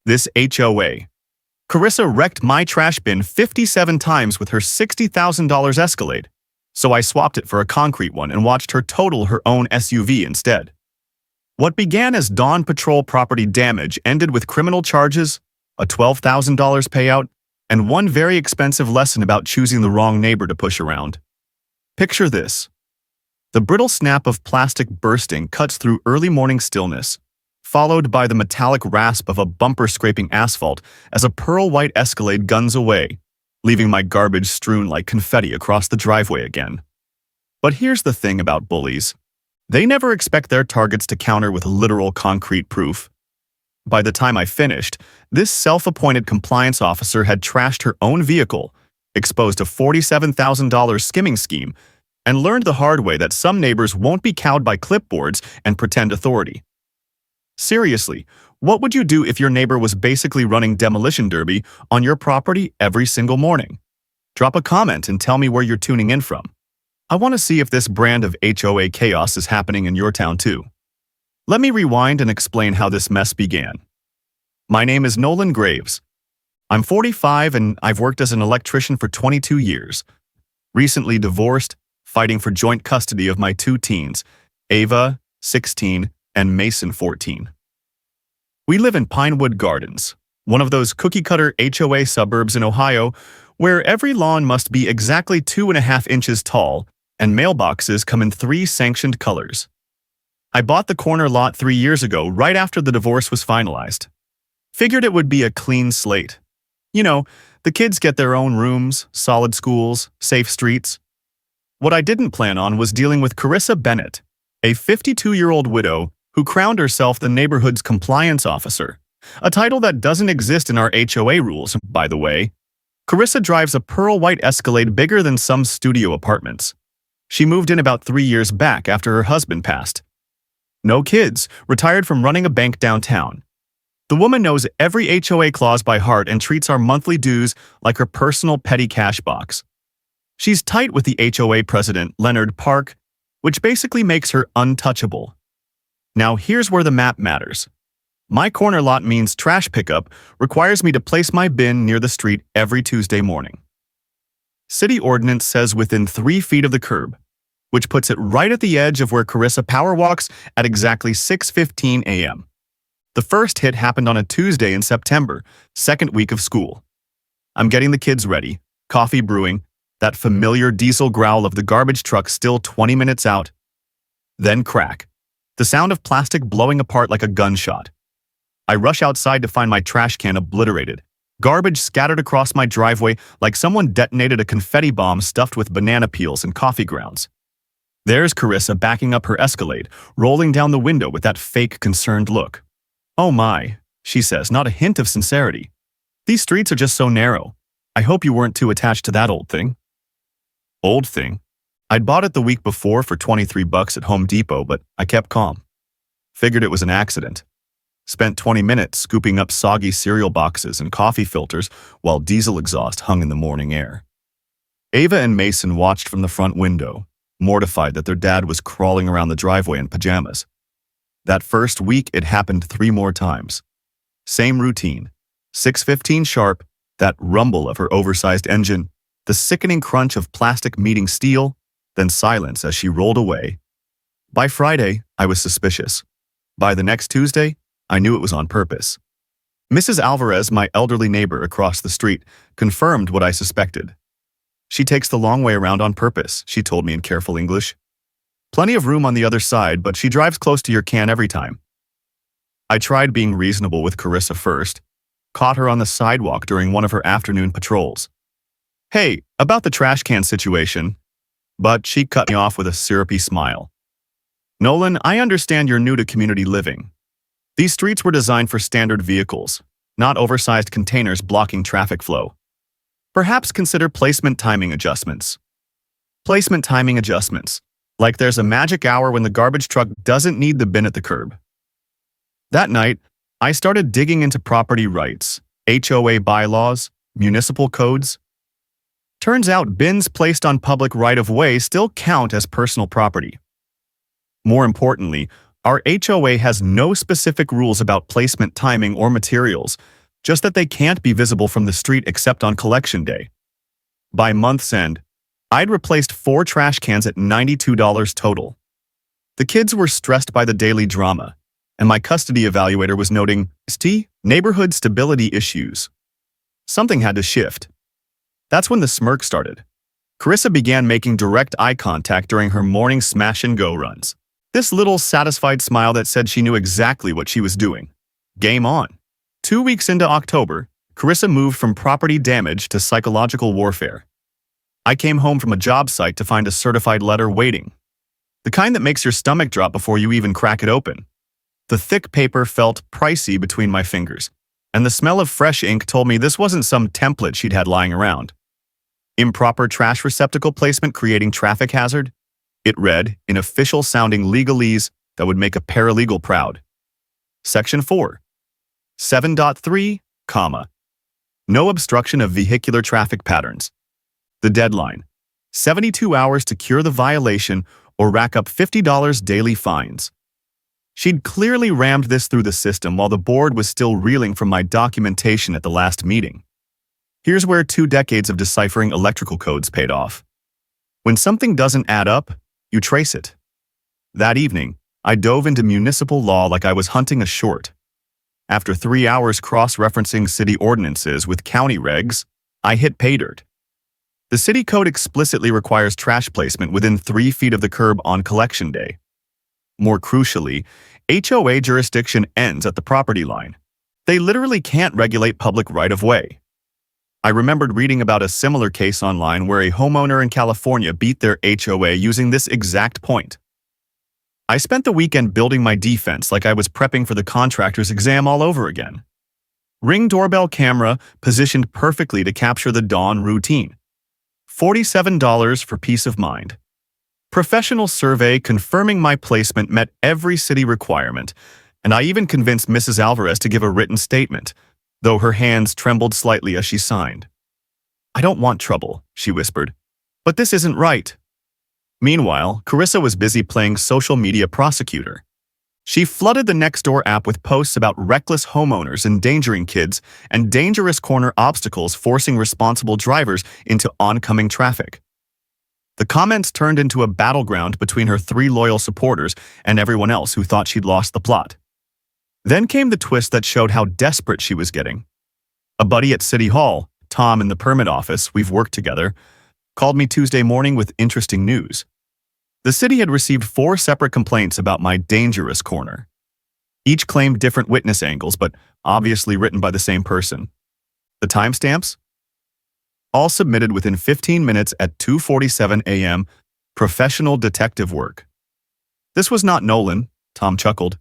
This HOA. Carissa wrecked my trash bin 57 times with her $60,000 Escalade, so I swapped it for a concrete one and watched her total her own SUV instead. What began as Dawn Patrol property damage ended with criminal charges, a $12,000 payout, and one very expensive lesson about choosing the wrong neighbor to push around. Picture this. The brittle snap of plastic bursting cuts through early morning stillness, followed by the metallic rasp of a bumper scraping asphalt as a pearl-white Escalade guns away, leaving my garbage strewn like confetti across the driveway again. But here's the thing about bullies. They never expect their targets to counter with literal concrete proof. By the time I finished, this self-appointed compliance officer had trashed her own vehicle, exposed a $47,000 skimming scheme, and learned the hard way that some neighbors won't be cowed by clipboards and pretend authority. Seriously, what would you do if your neighbor was basically running demolition derby on your property every single morning? Drop a comment and tell me where you're tuning in from. I want to see if this brand of HOA chaos is happening in your town too. Let me rewind and explain how this mess began. My name is Nolan Graves. I'm 45 and I've worked as an electrician for 22 years. Recently divorced, fighting for joint custody of my two teens, Ava, 16, and Mason, 14. We live in Pinewood Gardens, one of those cookie-cutter HOA suburbs in Ohio where every lawn must be exactly 2.5 inches tall and mailboxes come in 3 sanctioned colors. I bought the corner lot 3 years ago right after the divorce was finalized. Figured it would be a clean slate. You know, the kids get their own rooms, solid schools, safe streets. What I didn't plan on was dealing with Carissa Bennett, a 52-year-old widow who crowned herself the neighborhood's compliance officer, a title that doesn't exist in our HOA rules, by the way. Carissa drives a pearl-white Escalade bigger than some studio apartments. She moved in about 3 years back after her husband passed. No kids, retired from running a bank downtown. The woman knows every HOA clause by heart and treats our monthly dues like her personal petty cash box. She's tight with the HOA president, Leonard Park, which basically makes her untouchable. Now here's where the map matters. My corner lot means trash pickup requires me to place my bin near the street every Tuesday morning. City ordinance says within 3 feet of the curb, which puts it right at the edge of where Carissa power walks at exactly 6:15 a.m. The first hit happened on a Tuesday in September, second week of school. I'm getting the kids ready, coffee brewing, that familiar diesel growl of the garbage truck still 20 minutes out. Then crack. The sound of plastic blowing apart like a gunshot. I rush outside to find my trash can obliterated, garbage scattered across my driveway like someone detonated a confetti bomb stuffed with banana peels and coffee grounds. There's Carissa backing up her Escalade, rolling down the window with that fake concerned look. "Oh my," she says, not a hint of sincerity. "These streets are just so narrow. I hope you weren't too attached to that old thing." Old thing? I'd bought it the week before for $23 at Home Depot, but I kept calm. Figured it was an accident. Spent 20 minutes scooping up soggy cereal boxes and coffee filters while diesel exhaust hung in the morning air. Ava and Mason watched from the front window, mortified that their dad was crawling around the driveway in pajamas. That first week, it happened 3 more times. Same routine. 6:15 sharp, that rumble of her oversized engine, the sickening crunch of plastic meeting steel, then silence as she rolled away. By Friday, I was suspicious. By the next Tuesday, I knew it was on purpose. Mrs. Alvarez, my elderly neighbor across the street, confirmed what I suspected. "She takes the long way around on purpose," she told me in careful English. "Plenty of room on the other side, but she drives close to your can every time." I tried being reasonable with Carissa first, caught her on the sidewalk during one of her afternoon patrols. "Hey, about the trash can situation," but she cut me off with a syrupy smile. "Nolan, I understand you're new to community living. These streets were designed for standard vehicles, not oversized containers blocking traffic flow. Perhaps consider placement timing adjustments." Placement timing adjustments, like there's a magic hour when the garbage truck doesn't need the bin at the curb. That night, I started digging into property rights, HOA bylaws, municipal codes. Turns out bins placed on public right-of-way still count as personal property. More importantly, Our HOA has no specific rules about placement timing or materials, just that they can't be visible from the street except on collection day. By month's end, I'd replaced 4 trash cans at $92 total. The kids were stressed by the daily drama, and my custody evaluator was noting neighborhood stability issues. Something had to shift. That's when the smirk started. Carissa began making direct eye contact during her morning smash-and-go runs. This little satisfied smile that said she knew exactly what she was doing. Game on. 2 weeks into October, Carissa moved from property damage to psychological warfare. I came home from a job site to find a certified letter waiting. The kind that makes your stomach drop before you even crack it open. The thick paper felt pricey between my fingers, and the smell of fresh ink told me this wasn't some template she'd had lying around. Improper trash receptacle placement creating traffic hazard? It read, in official-sounding legalese that would make a paralegal proud. Section 4. 7.3, no obstruction of vehicular traffic patterns. The deadline, 72 hours to cure the violation or rack up $50 daily fines. She'd clearly rammed this through the system while the board was still reeling from my documentation at the last meeting. Here's where 2 decades of deciphering electrical codes paid off. When something doesn't add up, you trace it. That evening, I dove into municipal law like I was hunting a short. After 3 hours cross-referencing city ordinances with county regs, I hit pay dirt. The city code explicitly requires trash placement within 3 feet of the curb on collection day. More crucially, HOA jurisdiction ends at the property line. They literally can't regulate public right-of-way. I remembered reading about a similar case online where a homeowner in California beat their HOA using this exact point. I spent the weekend building my defense like I was prepping for the contractor's exam all over again. Ring doorbell camera positioned perfectly to capture the dawn routine. $47 for peace of mind. Professional survey confirming my placement met every city requirement, and I even convinced Mrs. Alvarez to give a written statement, though her hands trembled slightly as she signed. "I don't want trouble," she whispered, "but this isn't right." Meanwhile, Carissa was busy playing social media prosecutor. She flooded the Nextdoor app with posts about reckless homeowners endangering kids and dangerous corner obstacles forcing responsible drivers into oncoming traffic. The comments turned into a battleground between her 3 loyal supporters and everyone else who thought she'd lost the plot. Then came the twist that showed how desperate she was getting. A buddy at City Hall, Tom in the permit office, we've worked together, called me Tuesday morning with interesting news. The city had received 4 separate complaints about my dangerous corner. Each claimed different witness angles, but obviously written by the same person. The timestamps? All submitted within 15 minutes at 2:47 a.m. Professional detective work. This was not Nolan, Tom chuckled.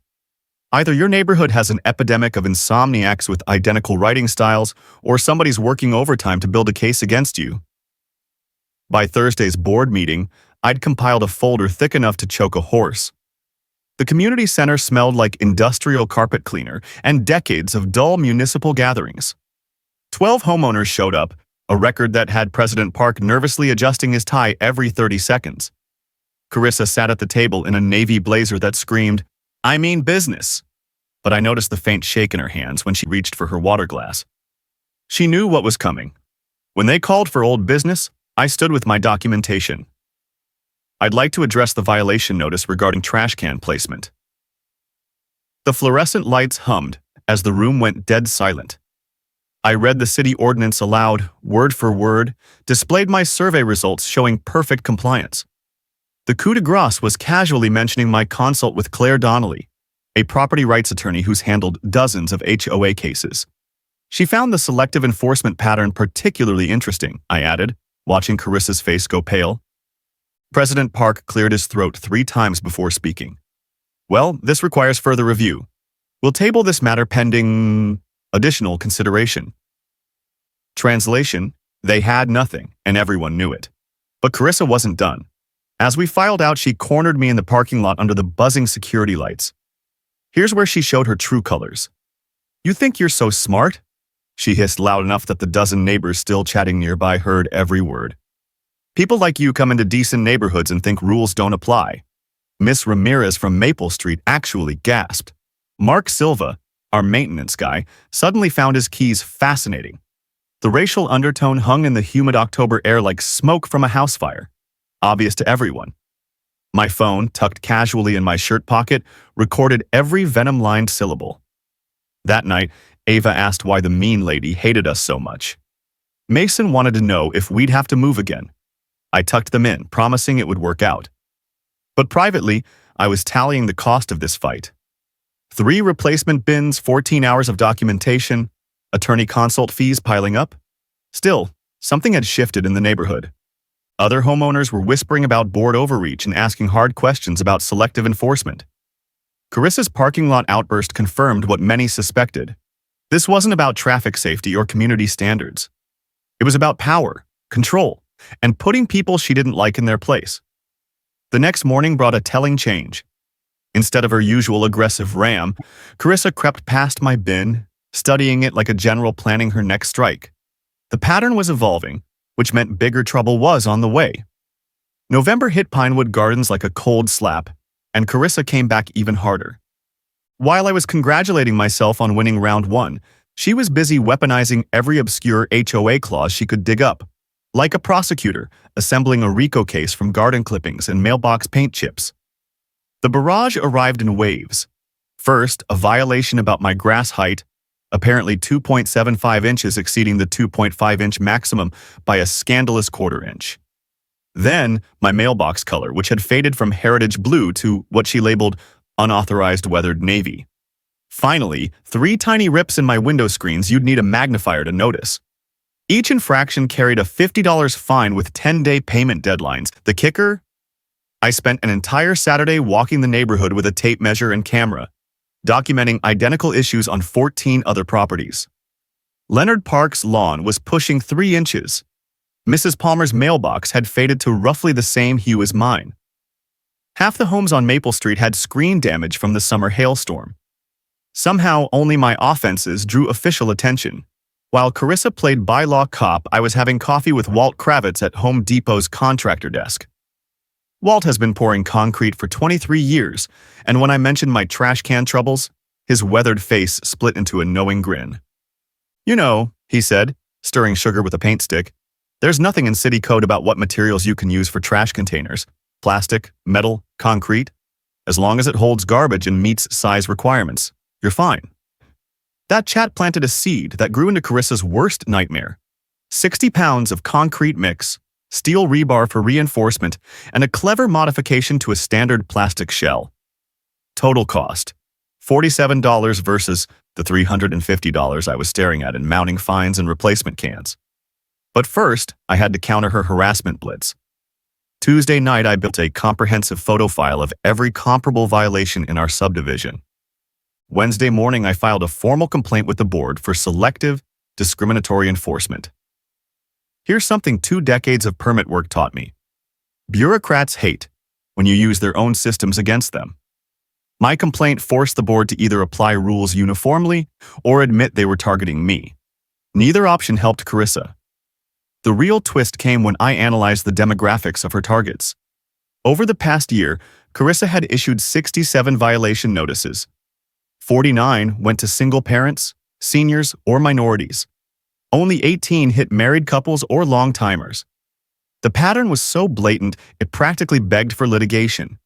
Either your neighborhood has an epidemic of insomniacs with identical writing styles, or somebody's working overtime to build a case against you. By Thursday's board meeting, I'd compiled a folder thick enough to choke a horse. The community center smelled like industrial carpet cleaner and decades of dull municipal gatherings. 12 homeowners showed up, a record that had President Park nervously adjusting his tie every 30 seconds. Carissa sat at the table in a navy blazer that screamed, "I mean business," but I noticed the faint shake in her hands when she reached for her water glass. She knew what was coming. When they called for old business, I stood with my documentation. I'd like to address the violation notice regarding trash can placement. The fluorescent lights hummed as the room went dead silent. I read the city ordinance aloud, word for word, displayed my survey results showing perfect compliance. The coup de grace was casually mentioning my consult with Claire Donnelly, a property rights attorney who's handled dozens of HOA cases. She found the selective enforcement pattern particularly interesting, I added, watching Carissa's face go pale. President Park cleared his throat 3 times before speaking. "Well, this requires further review. We'll table this matter pending additional consideration." Translation, they had nothing, and everyone knew it. But Carissa wasn't done. As we filed out, she cornered me in the parking lot under the buzzing security lights. Here's where she showed her true colors. "You think you're so smart?" She hissed loud enough that the dozen neighbors still chatting nearby heard every word. "People like you come into decent neighborhoods and think rules don't apply. Miss Ramirez from Maple Street actually gasped. Mark Silva, our maintenance guy, suddenly found his keys fascinating. The racial undertone hung in the humid October air like smoke from a house fire, obvious to everyone. My phone, tucked casually in my shirt pocket, recorded every venom-lined syllable. That night, Ava asked why the mean lady hated us so much. Mason wanted to know if we'd have to move again. I tucked them in, promising it would work out. But privately, I was tallying the cost of this fight. 3 replacement bins, 14 hours of documentation, attorney consult fees piling up. Still, something had shifted in the neighborhood. Other homeowners were whispering about board overreach and asking hard questions about selective enforcement. Carissa's parking lot outburst confirmed what many suspected. This wasn't about traffic safety or community standards. It was about power, control, and putting people she didn't like in their place. The next morning brought a telling change. Instead of her usual aggressive ram, Carissa crept past my bin, studying it like a general planning her next strike. The pattern was evolving, which meant bigger trouble was on the way. November hit Pinewood Gardens like a cold slap, and Carissa came back even harder. While I was congratulating myself on winning round 1, she was busy weaponizing every obscure HOA clause she could dig up, like a prosecutor assembling a RICO case from garden clippings and mailbox paint chips. The barrage arrived in waves. First, a violation about my grass height, apparently 2.75 inches exceeding the 2.5-inch maximum by a scandalous quarter-inch. Then, my mailbox color, which had faded from heritage blue to what she labeled unauthorized weathered navy. Finally, 3 tiny rips in my window screens you'd need a magnifier to notice. Each infraction carried a $50 fine with 10-day payment deadlines. The kicker? I spent an entire Saturday walking the neighborhood with a tape measure and camera, documenting identical issues on 14 other properties. Leonard Park's lawn was pushing 3 inches. Mrs. Palmer's mailbox had faded to roughly the same hue as mine. Half the homes on Maple Street had screen damage from the summer hailstorm. Somehow, only my offenses drew official attention. While Carissa played by-law cop, I was having coffee with Walt Kravitz at Home Depot's contractor desk. Walt has been pouring concrete for 23 years, and when I mentioned my trash can troubles, his weathered face split into a knowing grin. "You know," he said, stirring sugar with a paint stick, "there's nothing in city code about what materials you can use for trash containers. Plastic, metal, concrete. As long as it holds garbage and meets size requirements, you're fine." That chat planted a seed that grew into Carissa's worst nightmare. 60 pounds of concrete mix, steel rebar for reinforcement, and a clever modification to a standard plastic shell. Total cost: $47 versus the $350 I was staring at in mounting fines and replacement cans. But first, I had to counter her harassment blitz. Tuesday night, I built a comprehensive photo file of every comparable violation in our subdivision. Wednesday morning, I filed a formal complaint with the board for selective, discriminatory enforcement. Here's something 2 decades of permit work taught me. Bureaucrats hate when you use their own systems against them. My complaint forced the board to either apply rules uniformly or admit they were targeting me. Neither option helped Carissa. The real twist came when I analyzed the demographics of her targets. Over the past year, Carissa had issued 67 violation notices. 49 went to single parents, seniors, or minorities. Only 18 hit married couples or long-timers. The pattern was so blatant, it practically begged for litigation.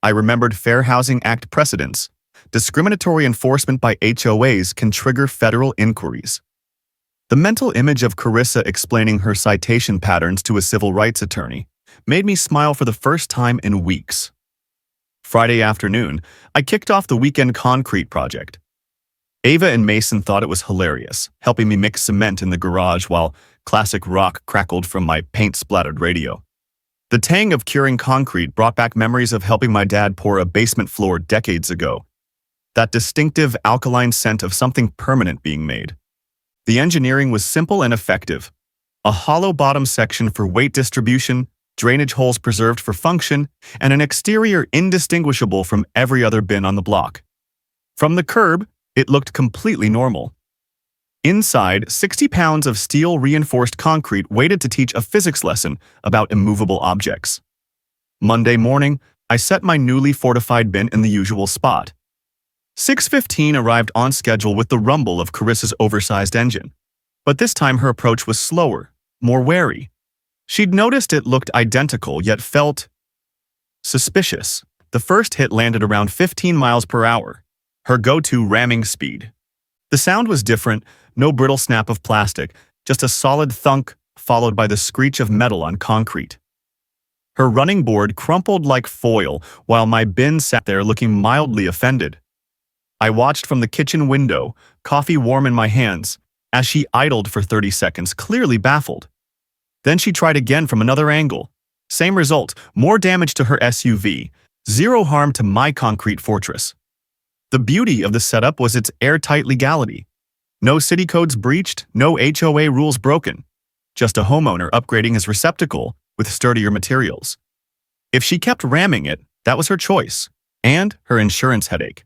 I remembered Fair Housing Act precedents. Discriminatory enforcement by HOAs can trigger federal inquiries. The mental image of Carissa explaining her citation patterns to a civil rights attorney made me smile for the first time in weeks. Friday afternoon, I kicked off the weekend concrete project. Ava and Mason thought it was hilarious, helping me mix cement in the garage while classic rock crackled from my paint-splattered radio. The tang of curing concrete brought back memories of helping my dad pour a basement floor decades ago. That distinctive alkaline scent of something permanent being made. The engineering was simple and effective. A hollow bottom section for weight distribution, drainage holes preserved for function, and an exterior indistinguishable from every other bin on the block. From the curb, it looked completely normal. Inside, 60 pounds of steel-reinforced concrete waited to teach a physics lesson about immovable objects. Monday morning, I set my newly fortified bin in the usual spot. 6:15 arrived on schedule with the rumble of Carissa's oversized engine. But this time her approach was slower, more wary. She'd noticed it looked identical yet felt suspicious. The first hit landed around 15 miles per hour, her go-to ramming speed. The sound was different, no brittle snap of plastic, just a solid thunk followed by the screech of metal on concrete. Her running board crumpled like foil while my bin sat there looking mildly offended. I watched from the kitchen window, coffee warm in my hands, as she idled for 30 seconds, clearly baffled. Then she tried again from another angle. Same result, more damage to her SUV, zero harm to my concrete fortress. The beauty of the setup was its airtight legality. No city codes breached, no HOA rules broken. Just a homeowner upgrading his receptacle with sturdier materials. If she kept ramming it, that was her choice, and her insurance headache.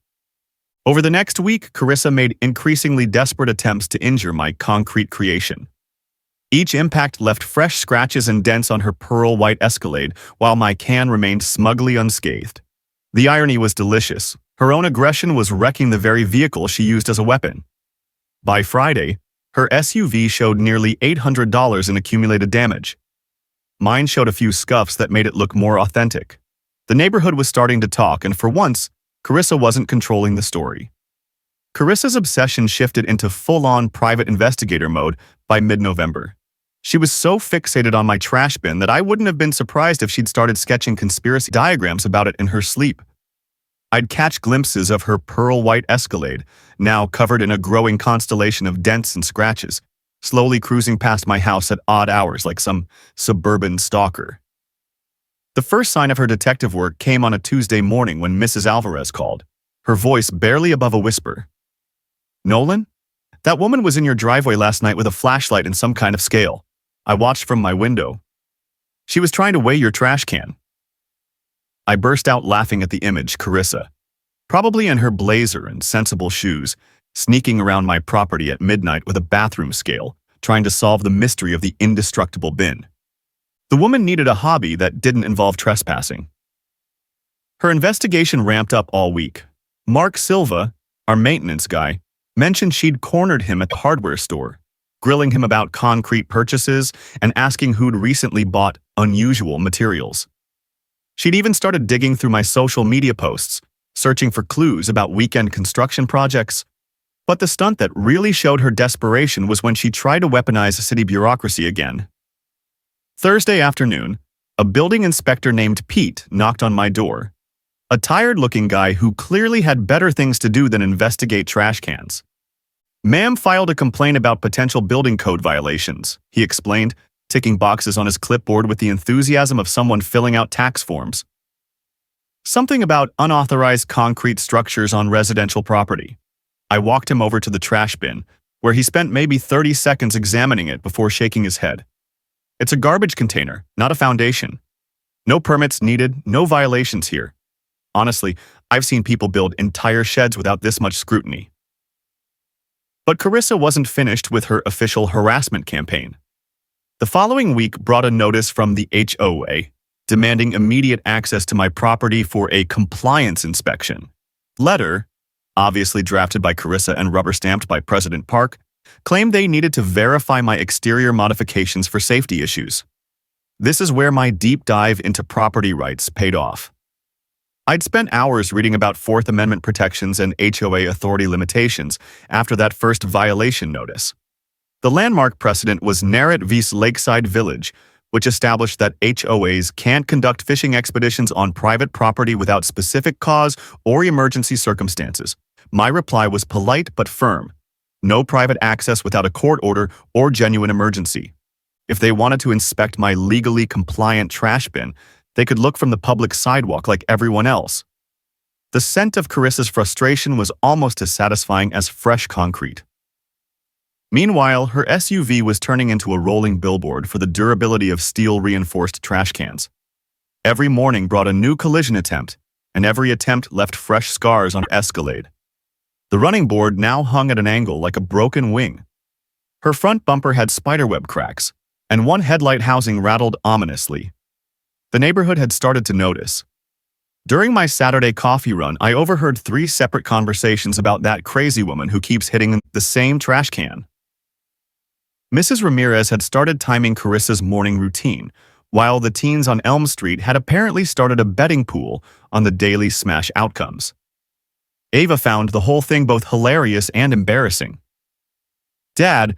Over the next week, Carissa made increasingly desperate attempts to injure my concrete creation. Each impact left fresh scratches and dents on her pearl white Escalade, while my can remained smugly unscathed. The irony was delicious. Her own aggression was wrecking the very vehicle she used as a weapon. By Friday, her SUV showed nearly $800 in accumulated damage. Mine showed a few scuffs that made it look more authentic. The neighborhood was starting to talk, and for once, Carissa wasn't controlling the story. Carissa's obsession shifted into full-on private investigator mode by mid-November. She was so fixated on my trash bin that I wouldn't have been surprised if she'd started sketching conspiracy diagrams about it in her sleep. I'd catch glimpses of her pearl white Escalade, now covered in a growing constellation of dents and scratches, slowly cruising past my house at odd hours like some suburban stalker. The first sign of her detective work came on a Tuesday morning when Mrs. Alvarez called, her voice barely above a whisper. "Nolan? That woman was in your driveway last night with a flashlight and some kind of scale. I watched from my window. She was trying to weigh your trash can." I burst out laughing at the image, Carissa, probably in her blazer and sensible shoes, sneaking around my property at midnight with a bathroom scale, trying to solve the mystery of the indestructible bin. The woman needed a hobby that didn't involve trespassing. Her investigation ramped up all week. Mark Silva, our maintenance guy, mentioned she'd cornered him at the hardware store, grilling him about concrete purchases and asking who'd recently bought unusual materials. She'd even started digging through my social media posts, searching for clues about weekend construction projects. But the stunt that really showed her desperation was when she tried to weaponize city bureaucracy again. Thursday afternoon, a building inspector named Pete knocked on my door. A tired-looking guy who clearly had better things to do than investigate trash cans. "Ma'am filed a complaint about potential building code violations," he explained, ticking boxes on his clipboard with the enthusiasm of someone filling out tax forms. "Something about unauthorized concrete structures on residential property." I walked him over to the trash bin, where he spent maybe 30 seconds examining it before shaking his head. "It's a garbage container, not a foundation. No permits needed, no violations here. Honestly, I've seen people build entire sheds without this much scrutiny." But Carissa wasn't finished with her official harassment campaign. The following week brought a notice from the HOA, demanding immediate access to my property for a compliance inspection. Letter, obviously drafted by Carissa and rubber-stamped by President Park, claimed they needed to verify my exterior modifications for safety issues. This is where my deep dive into property rights paid off. I'd spent hours reading about Fourth Amendment protections and HOA authority limitations after that first violation notice. The landmark precedent was Narrett v. Lakeside Village, which established that HOAs can't conduct fishing expeditions on private property without specific cause or emergency circumstances. My reply was polite but firm. No private access without a court order or genuine emergency. If they wanted to inspect my legally compliant trash bin, they could look from the public sidewalk like everyone else. The scent of Carissa's frustration was almost as satisfying as fresh concrete. Meanwhile, her SUV was turning into a rolling billboard for the durability of steel-reinforced trash cans. Every morning brought a new collision attempt, and every attempt left fresh scars on her Escalade. The running board now hung at an angle like a broken wing. Her front bumper had spiderweb cracks, and one headlight housing rattled ominously. The neighborhood had started to notice. During my Saturday coffee run, I overheard 3 separate conversations about that crazy woman who keeps hitting the same trash can. Mrs. Ramirez had started timing Carissa's morning routine, while the teens on Elm Street had apparently started a betting pool on the daily smash outcomes. Ava found the whole thing both hilarious and embarrassing. "Dad,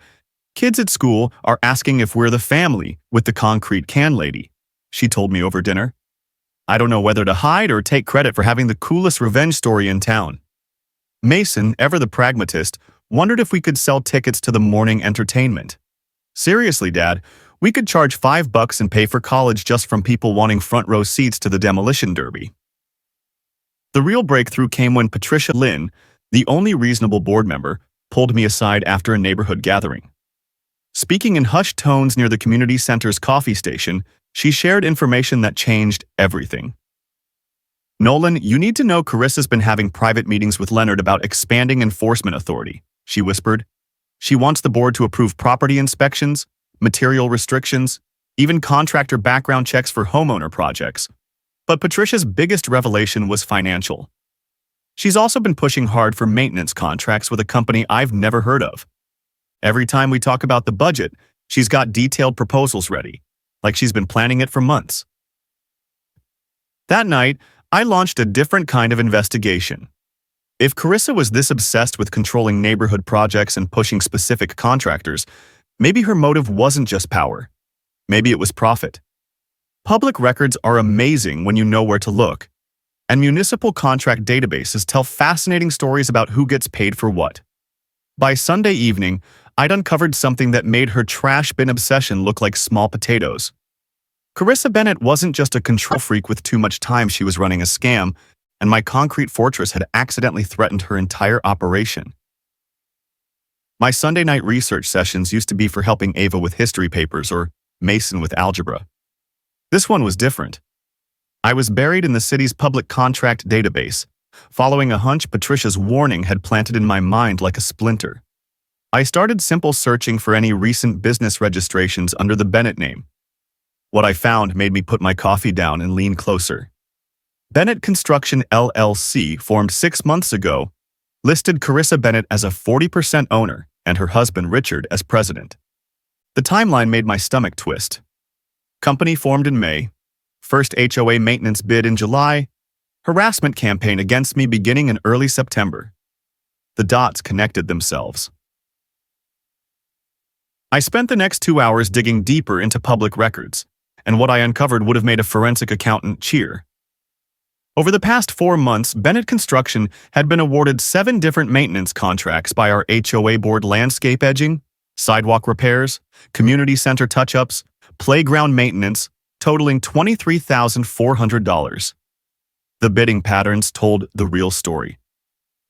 kids at school are asking if we're the family with the concrete can lady," she told me over dinner. "I don't know whether to hide or take credit for having the coolest revenge story in town." Mason, ever the pragmatist, wondered if we could sell tickets to the morning entertainment. "Seriously, Dad, we could charge $5 and pay for college just from people wanting front row seats to the demolition derby." The real breakthrough came when Patricia Lynn, the only reasonable board member, pulled me aside after a neighborhood gathering. Speaking in hushed tones near the community center's coffee station, she shared information that changed everything. "Nolan, you need to know Carissa's been having private meetings with Leonard about expanding enforcement authority," she whispered. "She wants the board to approve property inspections, material restrictions, even contractor background checks for homeowner projects. But Patricia's biggest revelation was financial. She's also been pushing hard for maintenance contracts with a company I've never heard of. Every time we talk about the budget, she's got detailed proposals ready, like she's been planning it for months." That night, I launched a different kind of investigation. If Carissa was this obsessed with controlling neighborhood projects and pushing specific contractors, maybe her motive wasn't just power. Maybe it was profit. Public records are amazing when you know where to look, and municipal contract databases tell fascinating stories about who gets paid for what. By Sunday evening, I'd uncovered something that made her trash bin obsession look like small potatoes. Carissa Bennett wasn't just a control freak with too much time, she was running a scam, and my concrete fortress had accidentally threatened her entire operation. My Sunday night research sessions used to be for helping Ava with history papers or Mason with algebra. This one was different. I was buried in the city's public contract database, following a hunch Patricia's warning had planted in my mind like a splinter. I started simple searching for any recent business registrations under the Bennett name. What I found made me put my coffee down and lean closer. Bennett Construction LLC, formed 6 months ago, listed Carissa Bennett as a 40% owner and her husband Richard as president. The timeline made my stomach twist. Company formed in May, first HOA maintenance bid in July, harassment campaign against me beginning in early September. The dots connected themselves. I spent the next 2 hours digging deeper into public records, and what I uncovered would have made a forensic accountant cheer. Over the past 4 months, Bennett Construction had been awarded 7 different maintenance contracts by our HOA board: landscape edging, sidewalk repairs, community center touch-ups, playground maintenance, totaling $23,400. The bidding patterns told the real story.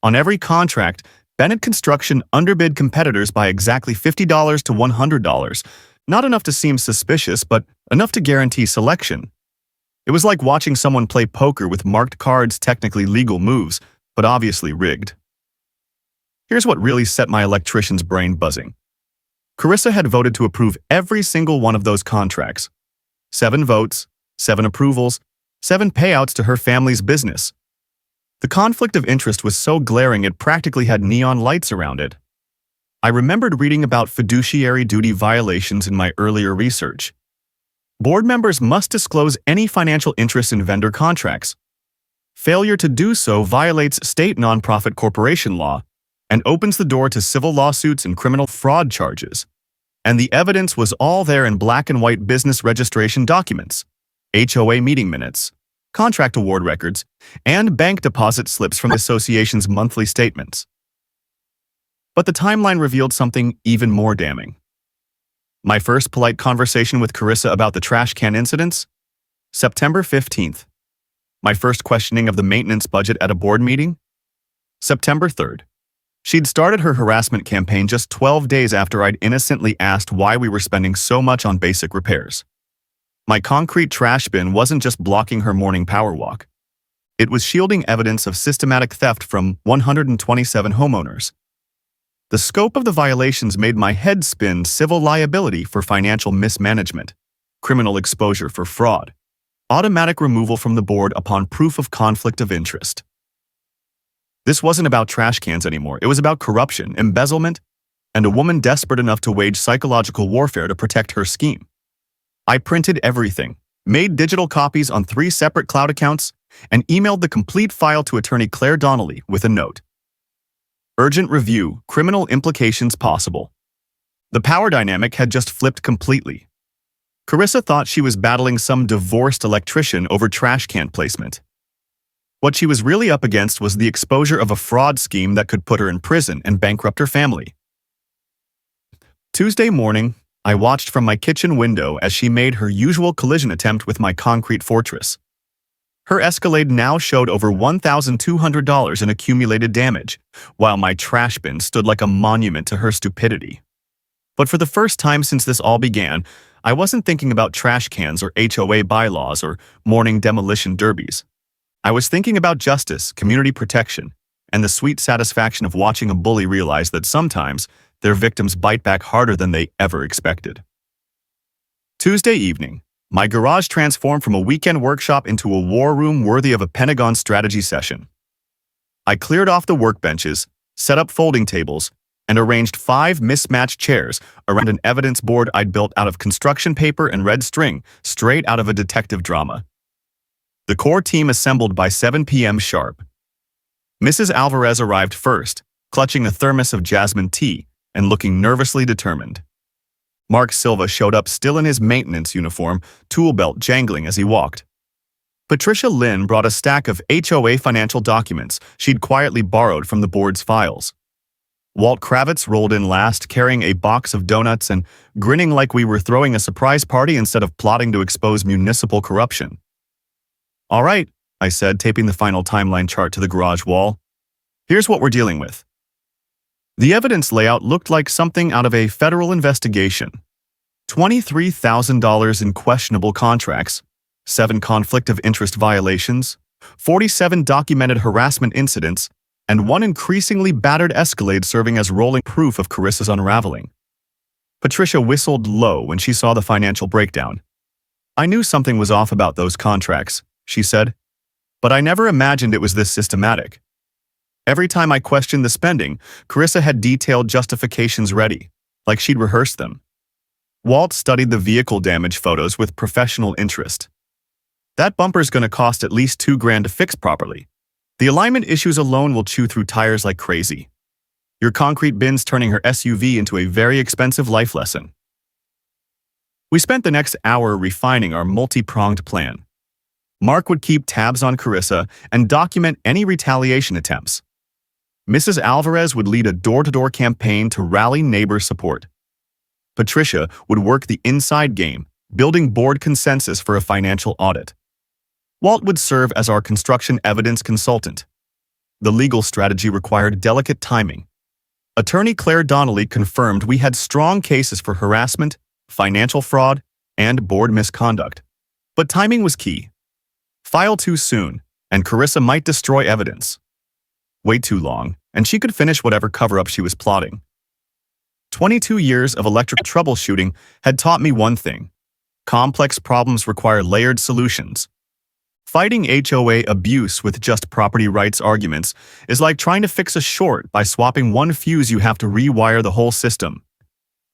On every contract, Bennett Construction underbid competitors by exactly $50 to $100, not enough to seem suspicious, but enough to guarantee selection. It was like watching someone play poker with marked cards, technically legal moves, but obviously rigged. Here's what really set my electrician's brain buzzing. Carissa had voted to approve every single one of those contracts. 7 votes, 7 approvals, 7 payouts to her family's business. The conflict of interest was so glaring it practically had neon lights around it. I remembered reading about fiduciary duty violations in my earlier research. Board members must disclose any financial interest in vendor contracts. Failure to do so violates state nonprofit corporation law and opens the door to civil lawsuits and criminal fraud charges. And the evidence was all there in black and white: business registration documents, HOA meeting minutes, contract award records, and bank deposit slips from the association's monthly statements. But the timeline revealed something even more damning. My first polite conversation with Carissa about the trash can incidents? September 15th. My first questioning of the maintenance budget at a board meeting? September 3rd. She'd started her harassment campaign just 12 days after I'd innocently asked why we were spending so much on basic repairs. My concrete trash bin wasn't just blocking her morning power walk. It was shielding evidence of systematic theft from 127 homeowners. The scope of the violations made my head spin: civil liability for financial mismanagement, criminal exposure for fraud, automatic removal from the board upon proof of conflict of interest. This wasn't about trash cans anymore. It was about corruption, embezzlement, and a woman desperate enough to wage psychological warfare to protect her scheme. I printed everything, made digital copies on 3 separate cloud accounts, and emailed the complete file to attorney Claire Donnelly with a note. Urgent review, criminal implications possible. The power dynamic had just flipped completely. Carissa thought she was battling some divorced electrician over trash can placement. What she was really up against was the exposure of a fraud scheme that could put her in prison and bankrupt her family. Tuesday morning, I watched from my kitchen window as she made her usual collision attempt with my concrete fortress. Her Escalade now showed over $1,200 in accumulated damage, while my trash bin stood like a monument to her stupidity. But for the first time since this all began, I wasn't thinking about trash cans or HOA bylaws or morning demolition derbies. I was thinking about justice, community protection, and the sweet satisfaction of watching a bully realize that sometimes their victims bite back harder than they ever expected. Tuesday evening, my garage transformed from a weekend workshop into a war room worthy of a Pentagon strategy session. I cleared off the workbenches, set up folding tables, and arranged 5 mismatched chairs around an evidence board I'd built out of construction paper and red string, straight out of a detective drama. The core team assembled by 7 p.m. sharp. Mrs. Alvarez arrived first, clutching a thermos of jasmine tea and looking nervously determined. Mark Silva showed up still in his maintenance uniform, tool belt jangling as he walked. Patricia Lynn brought a stack of HOA financial documents she'd quietly borrowed from the board's files. Walt Kravitz rolled in last, carrying a box of donuts and grinning like we were throwing a surprise party instead of plotting to expose municipal corruption. "All right," I said, taping the final timeline chart to the garage wall. "Here's what we're dealing with." The evidence layout looked like something out of a federal investigation. $23,000 in questionable contracts, 7 conflict of interest violations, 47 documented harassment incidents, and 1 increasingly battered Escalade serving as rolling proof of Carissa's unraveling. Patricia whistled low when she saw the financial breakdown. "I knew something was off about those contracts," she said, "but I never imagined it was this systematic." Every time I questioned the spending, Carissa had detailed justifications ready, like she'd rehearsed them. Walt studied the vehicle damage photos with professional interest. "That bumper's gonna cost at least $2,000 to fix properly. The alignment issues alone will chew through tires like crazy. Your concrete bin's turning her SUV into a very expensive life lesson." We spent the next hour refining our multi-pronged plan. Mark would keep tabs on Carissa and document any retaliation attempts. Mrs. Alvarez would lead a door-to-door campaign to rally neighbor support. Patricia would work the inside game, building board consensus for a financial audit. Walt would serve as our construction evidence consultant. The legal strategy required delicate timing. Attorney Claire Donnelly confirmed we had strong cases for harassment, financial fraud, and board misconduct. But timing was key. File too soon, and Carissa might destroy evidence. Wait too long, and she could finish whatever cover-up she was plotting. 22 years of electrical troubleshooting had taught me one thing: complex problems require layered solutions. Fighting HOA abuse with just property rights arguments is like trying to fix a short by swapping one fuse. You have to rewire the whole system.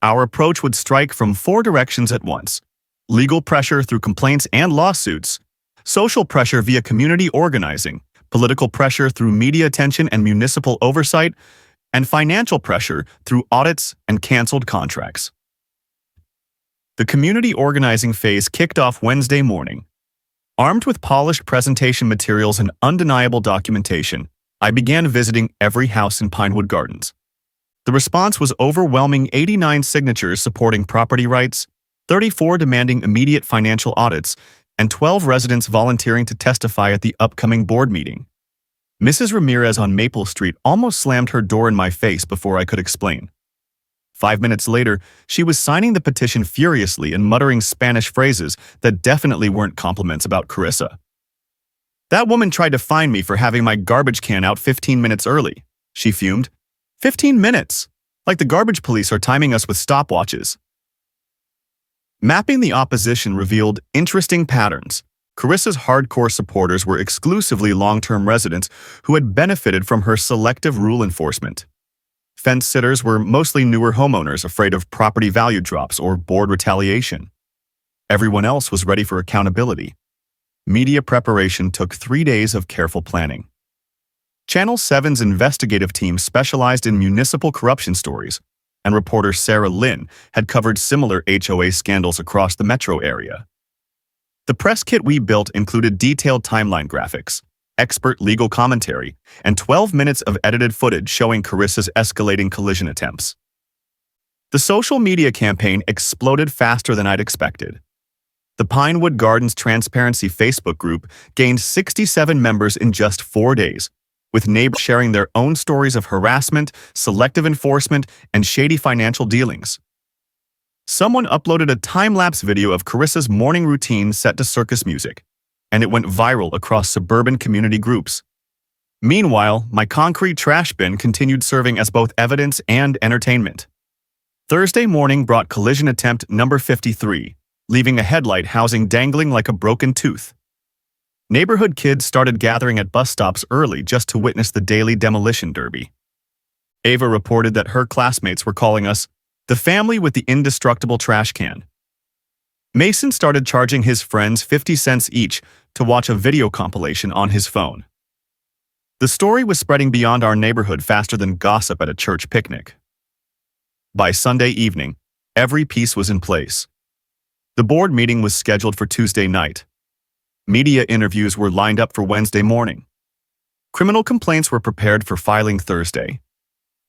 Our approach would strike from 4 directions at once: legal pressure through complaints and lawsuits, social pressure via community organizing, political pressure through media attention and municipal oversight, and financial pressure through audits and canceled contracts. The community organizing phase kicked off Wednesday morning. Armed with polished presentation materials and undeniable documentation, I began visiting every house in Pinewood Gardens. The response was overwhelming: 89 signatures supporting property rights, 34 demanding immediate financial audits, and 12 residents volunteering to testify at the upcoming board meeting. Mrs. Ramirez on Maple Street almost slammed her door in my face before I could explain. 5 minutes later, she was signing the petition furiously and muttering Spanish phrases that definitely weren't compliments about Carissa. "That woman tried to fine me for having my garbage can out 15 minutes early," she fumed. 15 minutes! Like the garbage police are timing us with stopwatches. Mapping the opposition revealed interesting patterns. Carissa's hardcore supporters were exclusively long-term residents who had benefited from her selective rule enforcement. Fence sitters were mostly newer homeowners afraid of property value drops or board retaliation. Everyone else was ready for accountability. Media preparation took 3 days of careful planning. Channel 7's investigative team specialized in municipal corruption stories, and reporter Sarah Lynn had covered similar HOA scandals across the metro area. The press kit we built included detailed timeline graphics, expert legal commentary, and 12 minutes of edited footage showing Carissa's escalating collision attempts. The social media campaign exploded faster than I'd expected. The Pinewood Gardens Transparency Facebook group gained 67 members in just 4 days, with neighbors sharing their own stories of harassment, selective enforcement, and shady financial dealings. Someone uploaded a time-lapse video of Carissa's morning routine set to circus music, and it went viral across suburban community groups. Meanwhile, my concrete trash bin continued serving as both evidence and entertainment. Thursday morning brought collision attempt number 53, leaving a headlight housing dangling like a broken tooth. Neighborhood kids started gathering at bus stops early just to witness the daily demolition derby. Ava reported that her classmates were calling us the family with the indestructible trash can. Mason started charging his friends 50 cents each to watch a video compilation on his phone. The story was spreading beyond our neighborhood faster than gossip at a church picnic. By Sunday evening, every piece was in place. The board meeting was scheduled for Tuesday night. Media interviews were lined up for Wednesday morning. Criminal complaints were prepared for filing Thursday.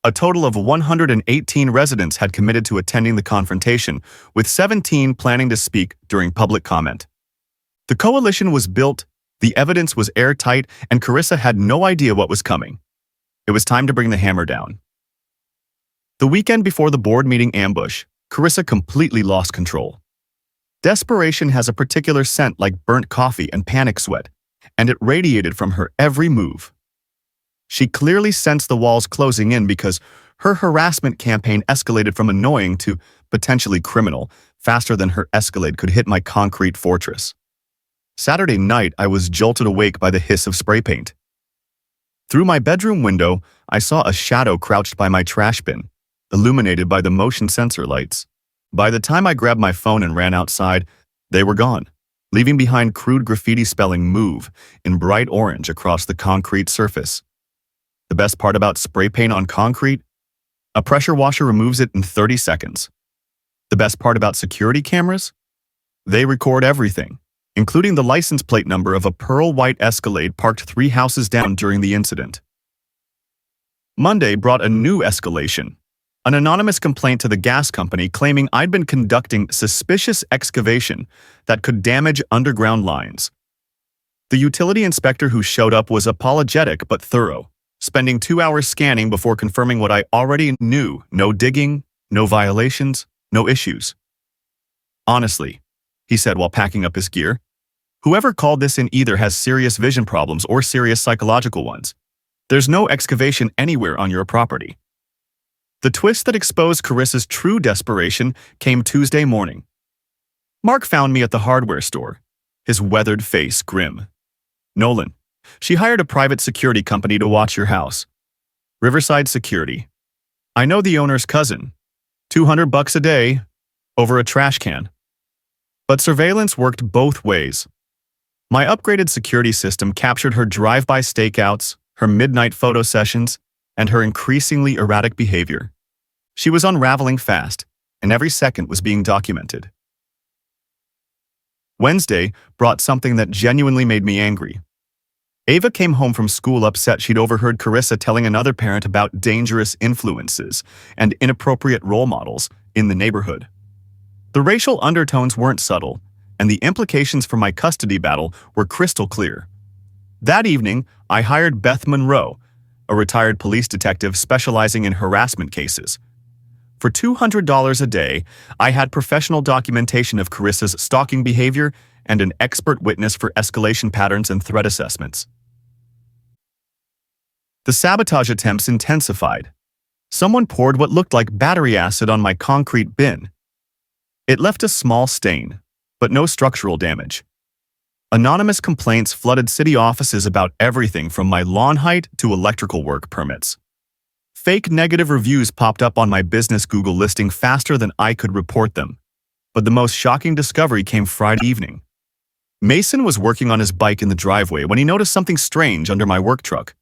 A total of 118 residents had committed to attending the confrontation, with 17 planning to speak during public comment. The coalition was built, the evidence was airtight, and Carissa had no idea what was coming. It was time to bring the hammer down. The weekend before the board meeting ambush, Carissa completely lost control. Desperation has a particular scent like burnt coffee and panic sweat, and it radiated from her every move. She clearly sensed the walls closing in because her harassment campaign escalated from annoying to potentially criminal faster than her Escalade could hit my concrete fortress. Saturday night, I was jolted awake by the hiss of spray paint. Through my bedroom window, I saw a shadow crouched by my trash bin, illuminated by the motion sensor lights. By the time I grabbed my phone and ran outside, they were gone, leaving behind crude graffiti spelling "MOVE" in bright orange across the concrete surface. The best part about spray paint on concrete? A pressure washer removes it in 30 seconds. The best part about security cameras? They record everything, including the license plate number of a pearl white Escalade parked 3 houses down during the incident. Monday brought a new escalation. An anonymous complaint to the gas company claiming I'd been conducting suspicious excavation that could damage underground lines. The utility inspector who showed up was apologetic but thorough, spending 2 hours scanning before confirming what I already knew: no digging, no violations, no issues. Honestly, he said while packing up his gear, whoever called this in either has serious vision problems or serious psychological ones. There's no excavation anywhere on your property. The twist that exposed Carissa's true desperation came Tuesday morning. Mark found me at the hardware store, his weathered face grim. "Nolan, she hired a private security company to watch your house. Riverside Security. I know the owner's cousin. $200 a day, over a trash can." But surveillance worked both ways. My upgraded security system captured her drive-by stakeouts, her midnight photo sessions, and her increasingly erratic behavior. She was unraveling fast, and every second was being documented. Wednesday brought something that genuinely made me angry. Ava came home from school upset she'd overheard Carissa telling another parent about dangerous influences and inappropriate role models in the neighborhood. The racial undertones weren't subtle, and the implications for my custody battle were crystal clear. That evening, I hired Beth Monroe, a retired police detective specializing in harassment cases. For $200 a day, I had professional documentation of Carissa's stalking behavior and an expert witness for escalation patterns and threat assessments. The sabotage attempts intensified. Someone poured what looked like battery acid on my concrete bin. It left a small stain, but no structural damage. Anonymous complaints flooded city offices about everything from my lawn height to electrical work permits. Fake negative reviews popped up on my business Google listing faster than I could report them. But the most shocking discovery came Friday evening. Mason was working on his bike in the driveway when he noticed something strange under my work truck.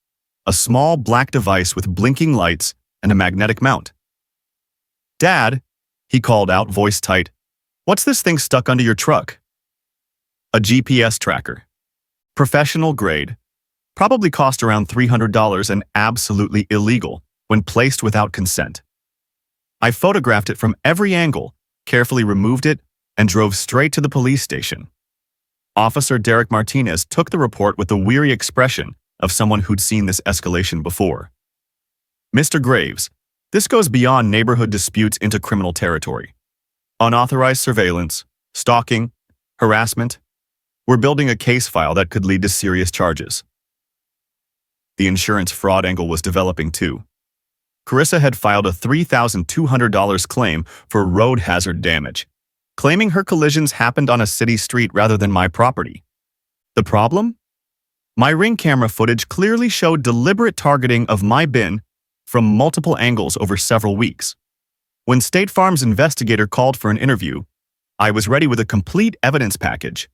A small black device with blinking lights and a magnetic mount. "Dad," he called out, voice tight, "what's this thing stuck under your truck?" A GPS tracker. Professional grade. Probably cost around $300 and absolutely illegal when placed without consent. I photographed it from every angle, carefully removed it, and drove straight to the police station. Officer Derek Martinez took the report with the weary expression of someone who'd seen this escalation before. "Mr. Graves, this goes beyond neighborhood disputes into criminal territory. Unauthorized surveillance, stalking, harassment. We're building a case file that could lead to serious charges." The insurance fraud angle was developing too. Carissa had filed a $3,200 claim for road hazard damage, claiming her collisions happened on a city street rather than my property. The problem? My Ring camera footage clearly showed deliberate targeting of my bin from multiple angles over several weeks. When State Farm's investigator called for an interview, I was ready with a complete evidence package.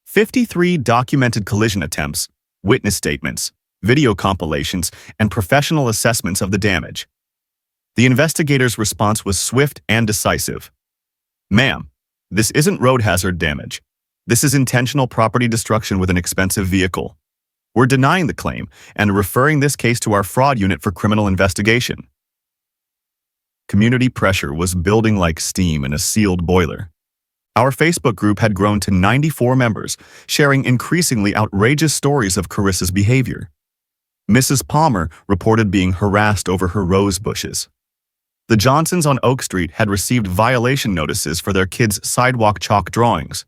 53 documented collision attempts, witness statements, video compilations, and professional assessments of the damage. The investigator's response was swift and decisive. "Ma'am, this isn't road hazard damage. This is intentional property destruction with an expensive vehicle. We're denying the claim and referring this case to our fraud unit for criminal investigation." Community pressure was building like steam in a sealed boiler. Our Facebook group had grown to 94 members, sharing increasingly outrageous stories of Carissa's behavior. Mrs. Palmer reported being harassed over her rose bushes. The Johnsons on Oak Street had received violation notices for their kids' sidewalk chalk drawings.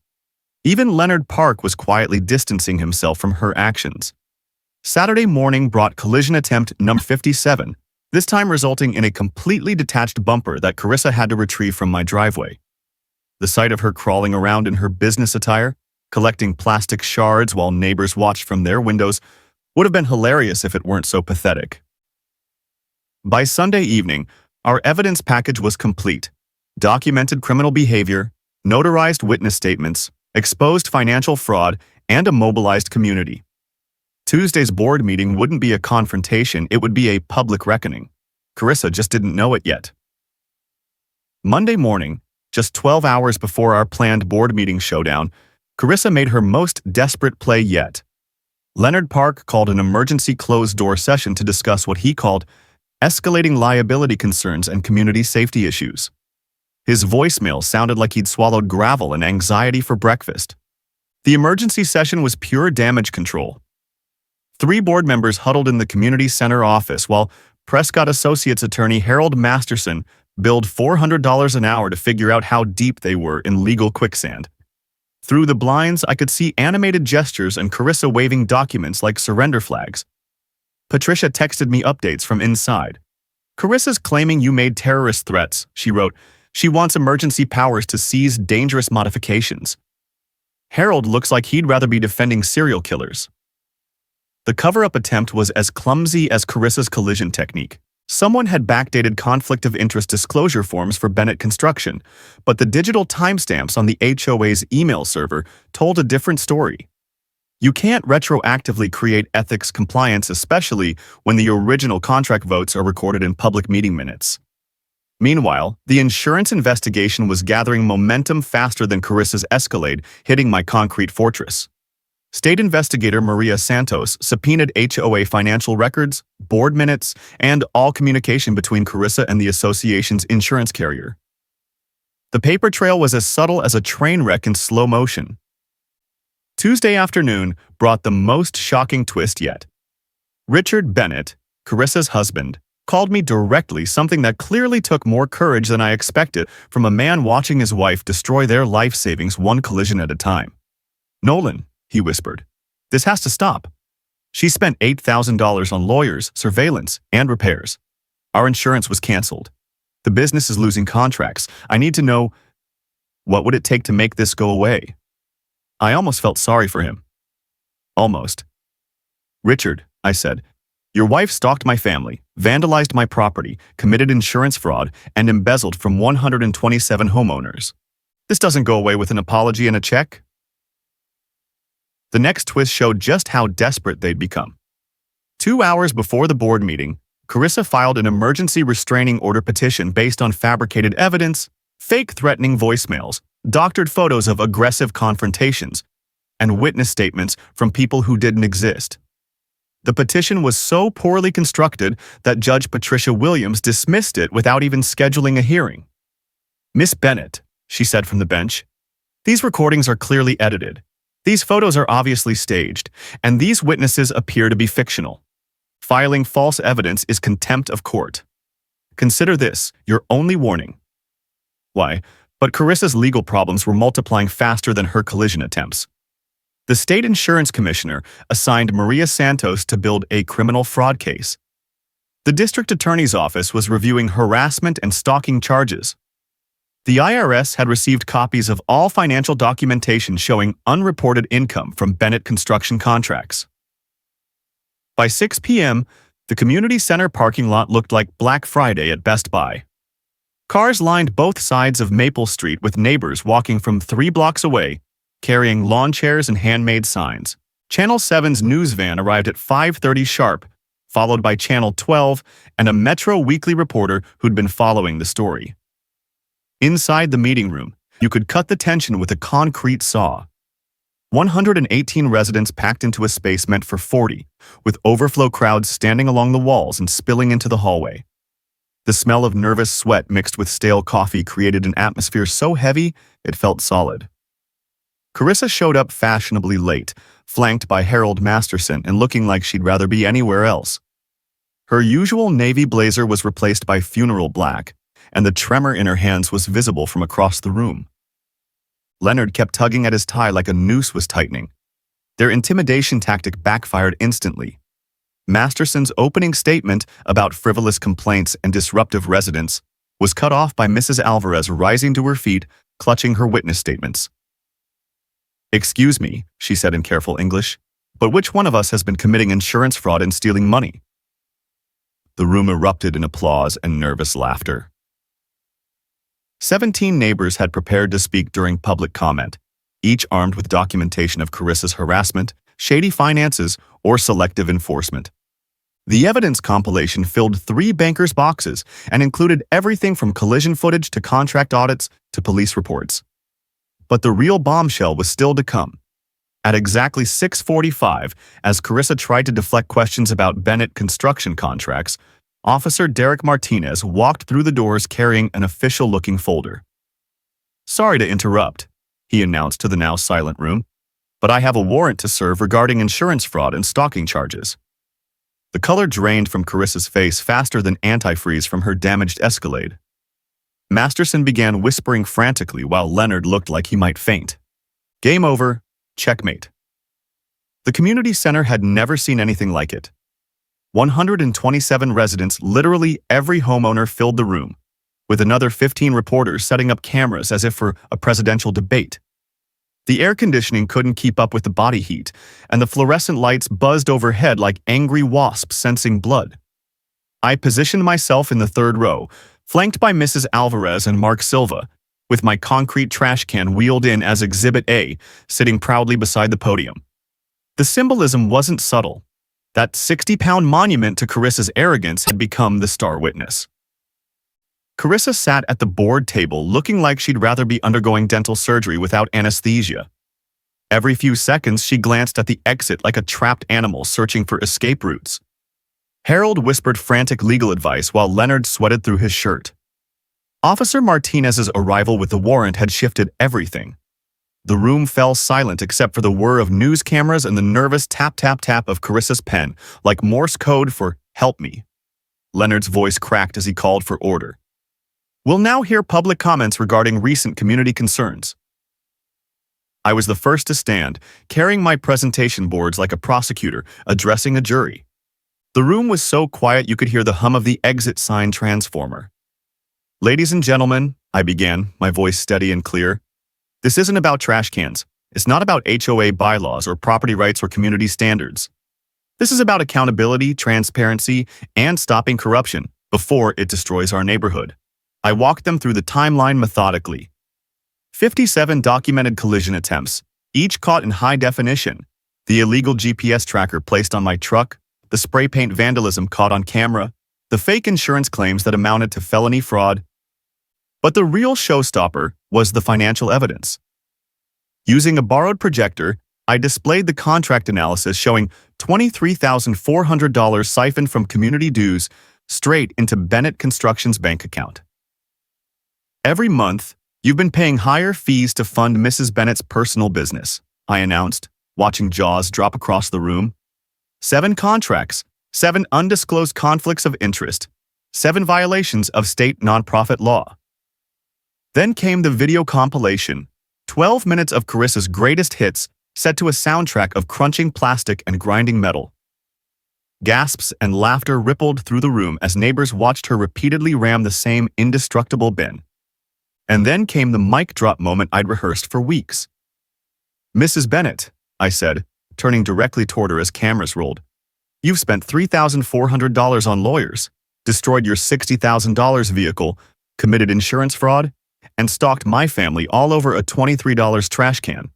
Even Leonard Park was quietly distancing himself from her actions. Saturday morning brought collision attempt number 57, this time resulting in a completely detached bumper that Carissa had to retrieve from my driveway. The sight of her crawling around in her business attire, collecting plastic shards while neighbors watched from their windows, would have been hilarious if it weren't so pathetic. By Sunday evening, our evidence package was complete. Documented criminal behavior, notarized witness statements, exposed financial fraud, and a mobilized community. Tuesday's board meeting wouldn't be a confrontation, it would be a public reckoning. Carissa just didn't know it yet. Monday morning, just 12 hours before our planned board meeting showdown, Carissa made her most desperate play yet. Leonard Park called an emergency closed-door session to discuss what he called escalating liability concerns and community safety issues. His voicemail sounded like he'd swallowed gravel and anxiety for breakfast. The emergency session was pure damage control. 3 board members huddled in the community center office while Prescott Associates attorney Harold Masterson billed $400 an hour to figure out how deep they were in legal quicksand. Through the blinds, I could see animated gestures and Carissa waving documents like surrender flags. Patricia texted me updates from inside. "Carissa's claiming you made terrorist threats," she wrote. "She wants emergency powers to seize dangerous modifications." Harold looks like he'd rather be defending serial killers. The cover-up attempt was as clumsy as Carissa's collision technique. Someone had backdated conflict of interest disclosure forms for Bennett Construction, but the digital timestamps on the HOA's email server told a different story. You can't retroactively create ethics compliance, especially when the original contract votes are recorded in public meeting minutes. Meanwhile, the insurance investigation was gathering momentum faster than Carissa's escalade, hitting my concrete fortress. State investigator Maria Santos subpoenaed HOA financial records, board minutes, and all communication between Carissa and the association's insurance carrier. The paper trail was as subtle as a train wreck in slow motion. Tuesday afternoon brought the most shocking twist yet. Richard Bennett, Carissa's husband, called me directly, something that clearly took more courage than I expected from a man watching his wife destroy their life savings one collision at a time. "Nolan," he whispered, "this has to stop. She spent $8,000 on lawyers, surveillance, and repairs. Our insurance was canceled. The business is losing contracts. I need to know, what would it take to make this go away?" I almost felt sorry for him. Almost. Richard, I said, your wife stalked my family, vandalized my property, committed insurance fraud, and embezzled from 127 homeowners. This doesn't go away with an apology and a check. The next twist showed just how desperate they'd become. 2 hours before the board meeting, Carissa filed an emergency restraining order petition based on fabricated evidence, fake threatening voicemails, doctored photos of aggressive confrontations, and witness statements from people who didn't exist. The petition was so poorly constructed that Judge Patricia Williams dismissed it without even scheduling a hearing. Miss Bennett, she said from the bench, these recordings are clearly edited. These photos are obviously staged, and these witnesses appear to be fictional. Filing false evidence is contempt of court. Consider this your only warning. Why? But Carissa's legal problems were multiplying faster than her collision attempts. The state insurance commissioner assigned Maria Santos to build a criminal fraud case. The district attorney's office was reviewing harassment and stalking charges. The IRS had received copies of all financial documentation showing unreported income from Bennett construction contracts. By 6 p.m., the community center parking lot looked like Black Friday at Best Buy. Cars lined both sides of Maple Street with neighbors walking from 3 blocks away, carrying lawn chairs and handmade signs. Channel 7's news van arrived at 5:30 sharp, followed by Channel 12 and a Metro Weekly reporter who'd been following the story. Inside the meeting room, you could cut the tension with a concrete saw. 118 residents packed into a space meant for 40, with overflow crowds standing along the walls and spilling into the hallway. The smell of nervous sweat mixed with stale coffee created an atmosphere so heavy it felt solid. Carissa showed up fashionably late, flanked by Harold Masterson and looking like she'd rather be anywhere else. Her usual navy blazer was replaced by funeral black, and the tremor in her hands was visible from across the room. Leonard kept tugging at his tie like a noose was tightening. Their intimidation tactic backfired instantly. Masterson's opening statement about frivolous complaints and disruptive residents was cut off by Mrs. Alvarez rising to her feet, clutching her witness statements. "Excuse me," she said in careful English, "but which one of us has been committing insurance fraud and stealing money?" The room erupted in applause and nervous laughter. 17 neighbors had prepared to speak during public comment, each armed with documentation of Carissa's harassment, shady finances, or selective enforcement. The evidence compilation filled 3 bankers' boxes and included everything from collision footage to contract audits to police reports. But the real bombshell was still to come. At exactly 6:45, as Carissa tried to deflect questions about Bennett construction contracts, Officer Derek Martinez walked through the doors carrying an official-looking folder. "Sorry to interrupt," he announced to the now silent room, "but I have a warrant to serve regarding insurance fraud and stalking charges." The color drained from Carissa's face faster than antifreeze from her damaged Escalade. Masterson began whispering frantically while Leonard looked like he might faint. Game over. Checkmate. The community center had never seen anything like it. 127 residents, literally every homeowner, filled the room, with another 15 reporters setting up cameras as if for a presidential debate. The air conditioning couldn't keep up with the body heat, and the fluorescent lights buzzed overhead like angry wasps sensing blood. I positioned myself in the 3rd row, flanked by Mrs. Alvarez and Mark Silva, with my concrete trash can wheeled in as Exhibit A, sitting proudly beside the podium. The symbolism wasn't subtle. That 60-pound monument to Carissa's arrogance had become the star witness. Carissa sat at the board table looking like she'd rather be undergoing dental surgery without anesthesia. Every few seconds, she glanced at the exit like a trapped animal searching for escape routes. Harold whispered frantic legal advice while Leonard sweated through his shirt. Officer Martinez's arrival with the warrant had shifted everything. The room fell silent except for the whir of news cameras and the nervous tap-tap-tap of Carissa's pen, like Morse code for "help me." Leonard's voice cracked as he called for order. "We'll now hear public comments regarding recent community concerns." I was the first to stand, carrying my presentation boards like a prosecutor addressing a jury. The room was so quiet you could hear the hum of the exit sign transformer. "Ladies and gentlemen," I began, my voice steady and clear, "this isn't about trash cans. It's not about HOA bylaws or property rights or community standards. This is about accountability, transparency, and stopping corruption before it destroys our neighborhood. I walked them through the timeline methodically. 57 documented collision attempts, each caught in high definition. The illegal GPS tracker placed on my truck, the spray paint vandalism caught on camera, the fake insurance claims that amounted to felony fraud. But the real showstopper was the financial evidence. Using a borrowed projector, I displayed the contract analysis showing $23,400 siphoned from community dues straight into Bennett Construction's bank account. Every month, you've been paying higher fees to fund Mrs. Bennett's personal business, I announced, watching jaws drop across the room. 7 contracts, 7 undisclosed conflicts of interest, 7 violations of state nonprofit law. Then came the video compilation, 12 minutes of Carissa's greatest hits set to a soundtrack of crunching plastic and grinding metal. Gasps and laughter rippled through the room as neighbors watched her repeatedly ram the same indestructible bin. And then came the mic drop moment I'd rehearsed for weeks. "Mrs. Bennett," I said, turning directly toward her as cameras rolled, "you've spent $3,400 on lawyers, destroyed your $60,000 vehicle, committed insurance fraud, and stalked my family all over a $23 trash can.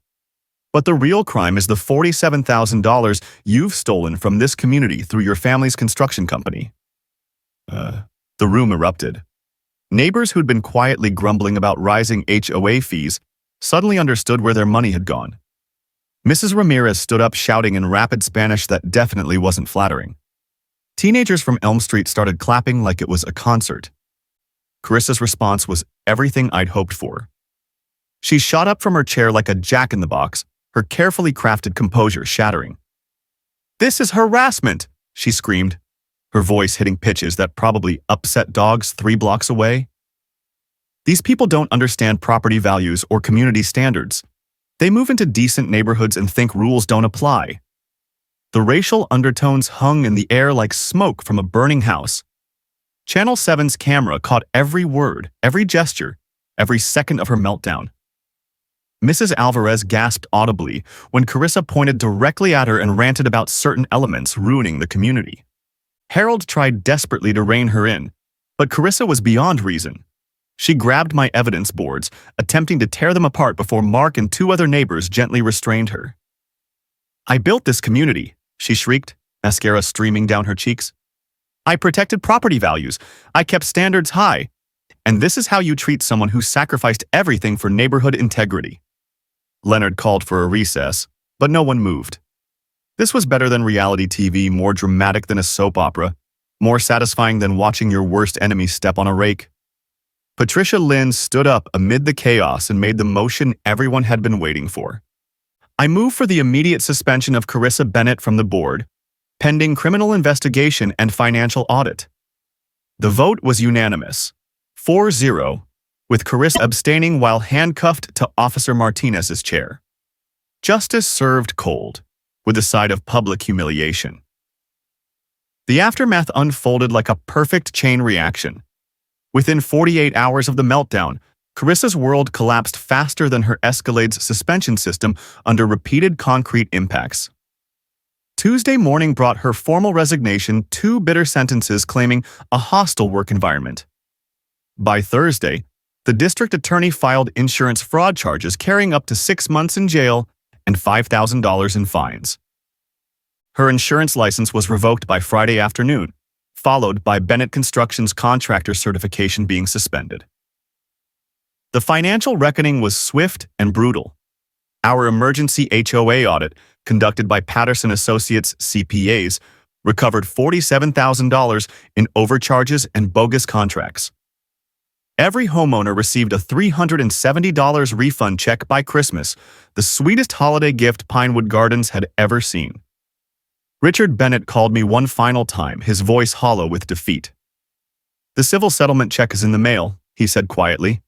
But the real crime is the $47,000 you've stolen from this community through your family's construction company." The room erupted. Neighbors who'd been quietly grumbling about rising HOA fees suddenly understood where their money had gone. Mrs. Ramirez stood up shouting in rapid Spanish that definitely wasn't flattering. Teenagers from Elm Street started clapping like it was a concert. Carissa's response was everything I'd hoped for. She shot up from her chair like a jack-in-the-box, her carefully crafted composure shattering. "This is harassment!" she screamed, her voice hitting pitches that probably upset dogs 3 blocks away. "These people don't understand property values or community standards. They move into decent neighborhoods and think rules don't apply." The racial undertones hung in the air like smoke from a burning house. Channel 7's camera caught every word, every gesture, every second of her meltdown. Mrs. Alvarez gasped audibly when Carissa pointed directly at her and ranted about certain elements ruining the community. Harold tried desperately to rein her in, but Carissa was beyond reason. She grabbed my evidence boards, attempting to tear them apart before Mark and 2 other neighbors gently restrained her. "I built this community," she shrieked, mascara streaming down her cheeks. "I protected property values. I kept standards high. And this is how you treat someone who sacrificed everything for neighborhood integrity." Leonard called for a recess, but no one moved. This was better than reality TV, more dramatic than a soap opera, more satisfying than watching your worst enemy step on a rake. Patricia Lynn stood up amid the chaos and made the motion everyone had been waiting for. "I move for the immediate suspension of Carissa Bennett from the board, pending criminal investigation and financial audit." The vote was unanimous, 4-0, with Carissa abstaining while handcuffed to Officer Martinez's chair. Justice served cold, with a side of public humiliation. The aftermath unfolded like a perfect chain reaction. Within 48 hours of the meltdown, Carissa's world collapsed faster than her Escalade's suspension system under repeated concrete impacts. Tuesday morning brought her formal resignation, 2 bitter sentences claiming a hostile work environment. By Thursday, the district attorney filed insurance fraud charges carrying up to 6 months in jail and $5,000 in fines. Her insurance license was revoked by Friday afternoon, followed by Bennett Construction's contractor certification being suspended. The financial reckoning was swift and brutal. Our emergency HOA audit, conducted by Patterson Associates CPAs, recovered $47,000 in overcharges and bogus contracts. Every homeowner received a $370 refund check by Christmas, the sweetest holiday gift Pinewood Gardens had ever seen. Richard Bennett called me one final time, his voice hollow with defeat. "The civil settlement check is in the mail," he said quietly.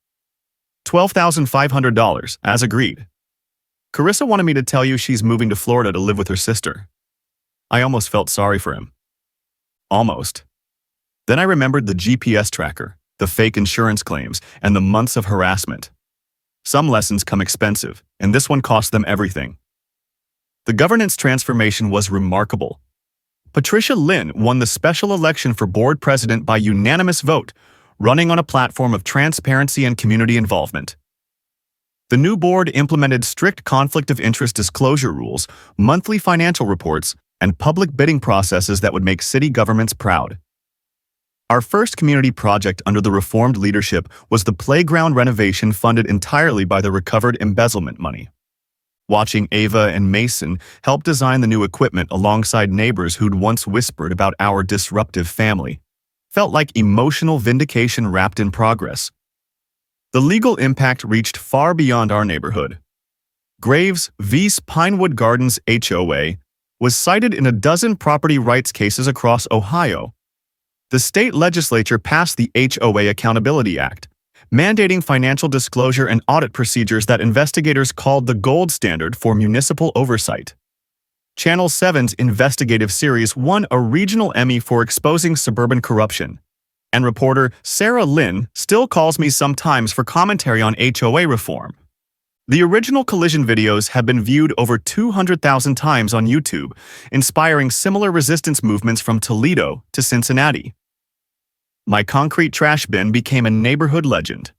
$12,500, as agreed. Carissa wanted me to tell you she's moving to Florida to live with her sister. I almost felt sorry for him. Almost. Then I remembered the GPS tracker, the fake insurance claims, and the months of harassment. Some lessons come expensive, and this one cost them everything. The governance transformation was remarkable. Patricia Lynn won the special election for board president by unanimous vote, running on a platform of transparency and community involvement. The new board implemented strict conflict of interest disclosure rules, monthly financial reports, and public bidding processes that would make city governments proud. Our first community project under the reformed leadership was the playground renovation funded entirely by the recovered embezzlement money. Watching Ava and Mason help design the new equipment alongside neighbors who'd once whispered about our disruptive family felt like emotional vindication wrapped in progress. The legal impact reached far beyond our neighborhood. Graves vs. Pinewood Gardens HOA was cited in a dozen property rights cases across Ohio. The state legislature passed the HOA Accountability Act, mandating financial disclosure and audit procedures that investigators called the gold standard for municipal oversight. Channel 7's investigative series won a regional Emmy for exposing suburban corruption, and reporter Sarah Lynn still calls me sometimes for commentary on HOA reform. The original collision videos have been viewed over 200,000 times on YouTube, inspiring similar resistance movements from Toledo to Cincinnati. My concrete trash bin became a neighborhood legend.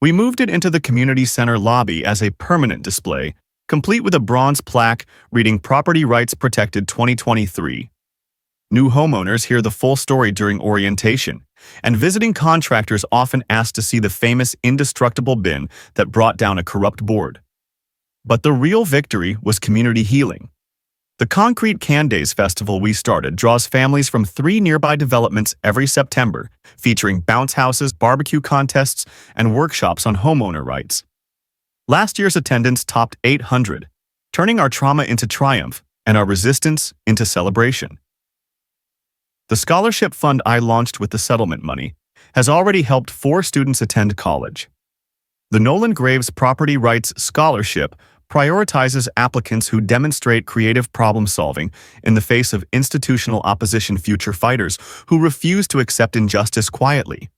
We moved it into the community center lobby as a permanent display, complete with a bronze plaque reading Property Rights Protected 2023. New homeowners hear the full story during orientation, and visiting contractors often ask to see the famous indestructible bin that brought down a corrupt board. But the real victory was community healing. The Concrete Can Days festival we started draws families from 3 nearby developments every September, featuring bounce houses, barbecue contests, and workshops on homeowner rights. Last year's attendance topped 800, turning our trauma into triumph and our resistance into celebration. The scholarship fund I launched with the settlement money has already helped 4 students attend college. The Nolan Graves Property Rights Scholarship prioritizes applicants who demonstrate creative problem-solving in the face of institutional opposition, future fighters who refuse to accept injustice quietly.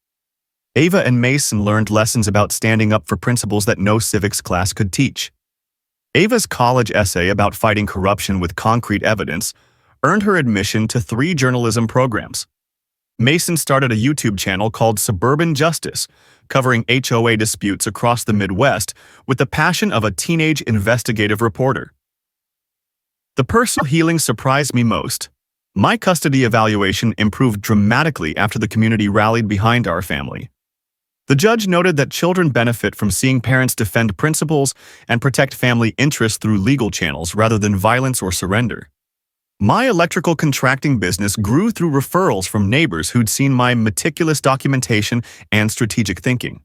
Ava and Mason learned lessons about standing up for principles that no civics class could teach. Ava's college essay about fighting corruption with concrete evidence earned her admission to 3 journalism programs. Mason started a YouTube channel called Suburban Justice, covering HOA disputes across the Midwest with the passion of a teenage investigative reporter. The personal healing surprised me most. My custody evaluation improved dramatically after the community rallied behind our family. The judge noted that children benefit from seeing parents defend principles and protect family interests through legal channels rather than violence or surrender. My electrical contracting business grew through referrals from neighbors who'd seen my meticulous documentation and strategic thinking.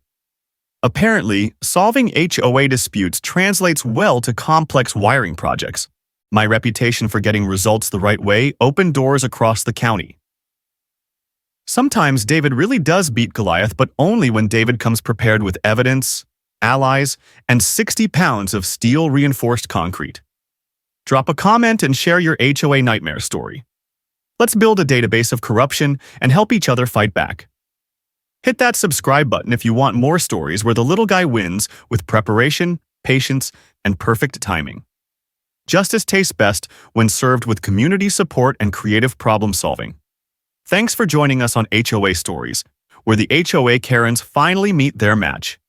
Apparently, solving HOA disputes translates well to complex wiring projects. My reputation for getting results the right way opened doors across the county. Sometimes David really does beat Goliath, but only when David comes prepared with evidence, allies, and 60 pounds of steel-reinforced concrete. Drop a comment and share your HOA nightmare story. Let's build a database of corruption and help each other fight back. Hit that subscribe button if you want more stories where the little guy wins with preparation, patience, and perfect timing. Justice tastes best when served with community support and creative problem solving. Thanks for joining us on HOA Stories, where the HOA Karens finally meet their match.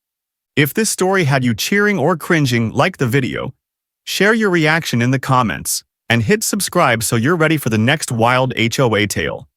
If this story had you cheering or cringing, like the video, share your reaction in the comments, and hit subscribe so you're ready for the next wild HOA tale.